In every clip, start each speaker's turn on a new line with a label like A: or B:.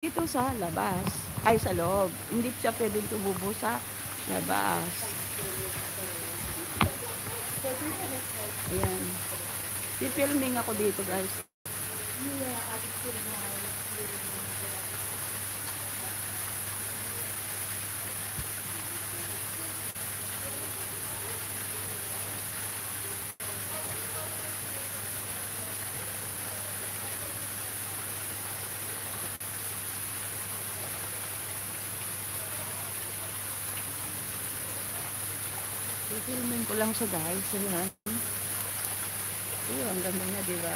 A: dito sa labas. Ay, sa loob. Hindi siya pwedeng tumubo sa labas. Ayan. Pipilming ako dito, guys. Pipilming ko lang siya, guys. Ayan. Ang ganda niya, diba?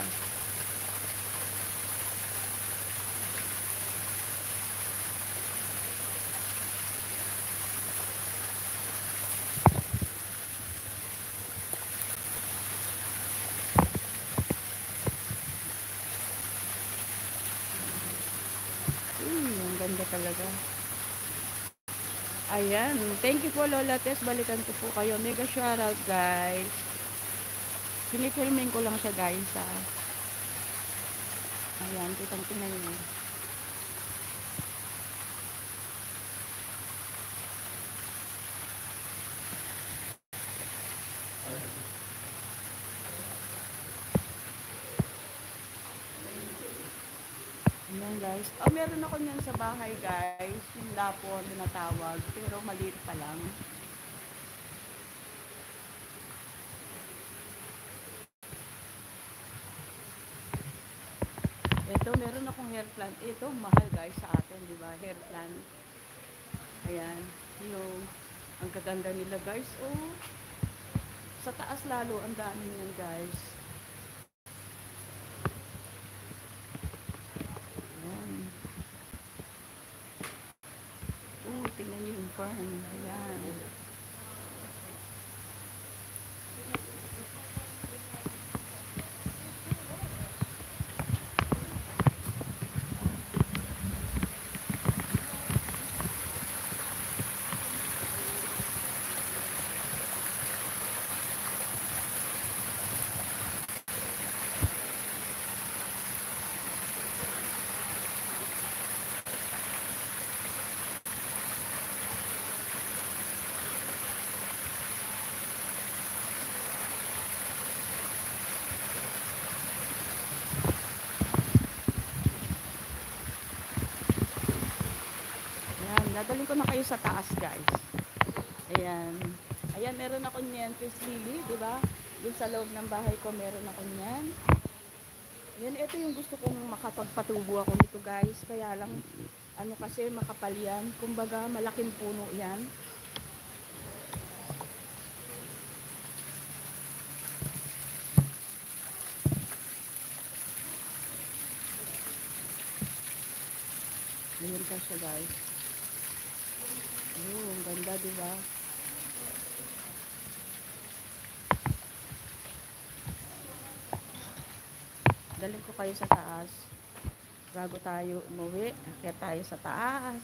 A: Ang ganda talaga. Ayan. Thank you po, Lola Tess. Balikan ko po kayo. Mega shoutout, guys. Pinifilming ko lang siya, guys, ha. Ayan. Kitang-tingnan niyo. Ayan, guys. Meron ako niyan sa bahay, guys. Yung lapon na tinatawag. Pero maliit pa lang. Ito, meron akong hair plant. Ito, mahal, guys, sa atin, di ba? Hair plant. Ayan. Yung, ang gaganda nila, guys. Oh, sa taas lalo, ang dami niyan, guys. Ayan. Tingnan niyo yung fern. Ayan. Dadalhin ko na kayo sa taas, guys. Ayan. Ayan, meron ako niyan, fish lily, di ba? Doon sa loob ng bahay ko, meron ako niyan. Yan, ito yung gusto kong makapagpatubo ako nito, guys. Kaya lang, ano kasi, makapal yan. Kumbaga, malaking puno yan. Ayan ka siya, guys. Oh, ang ganda, diba? Dalhin ko kayo sa taas. Bago tayo umuwi, kaya tayo sa taas.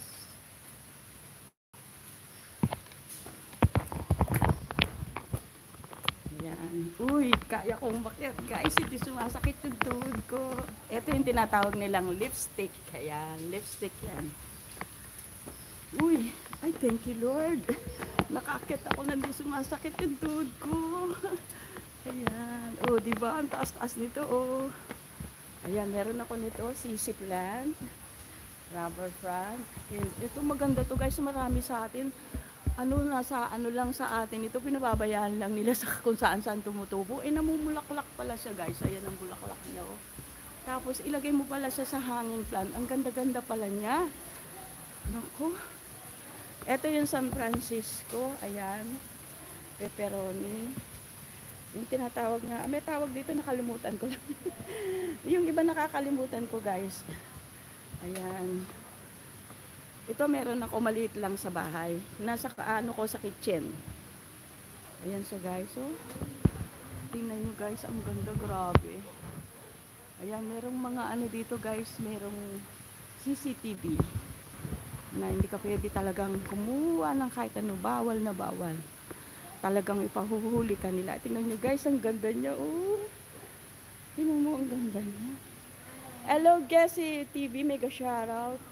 A: Ayan. Uy, kaya kong umakyat, guys. Hindi sumasakit yung tuhod ko. Ito yung tinatawag nilang lipstick. Ayan, lipstick yan. Uy, ay, thank you, Lord. Nakakit ako na hindi sumasakit yung tuhod ko. Ayan. Oh, diba? Ang taas-taas nito, oh. Ayan, meron ako nito, sisip plant, rubber plant. Ito maganda to, guys, marami sa atin. Nasa lang sa atin ito, pinababayaan lang nila sa kung saan-saan tumutubo. Namumulaklak pala siya, guys. Ayan ang bulaklak niya, oh. Tapos, ilagay mo pala siya sa hanging plant. Ang ganda-ganda pala niya. Naku. Ito yung San Francisco. Ayan. Pepperoni. Yung tinatawag nga, may tawag dito, nakalimutan ko lang. Yung iba nakakalimutan ko, guys. Ayan. Ito meron ako maliit lang sa bahay. Nasa ano ko sa kitchen. Ayan siya, guys. So, tingnan nyo, guys. Ang ganda, grabe. Ayan, merong mga ano dito, guys. Merong CCTV. Na hindi ka pwede talagang kumuha ng kahit ano. Bawal na bawal. Talagang ipahuhuli ka nila. Tingnan nyo, guys. Ang ganda niya. Oh. Tingnan mo, ang ganda niya. Hello, Gessie TV. Mega shoutout.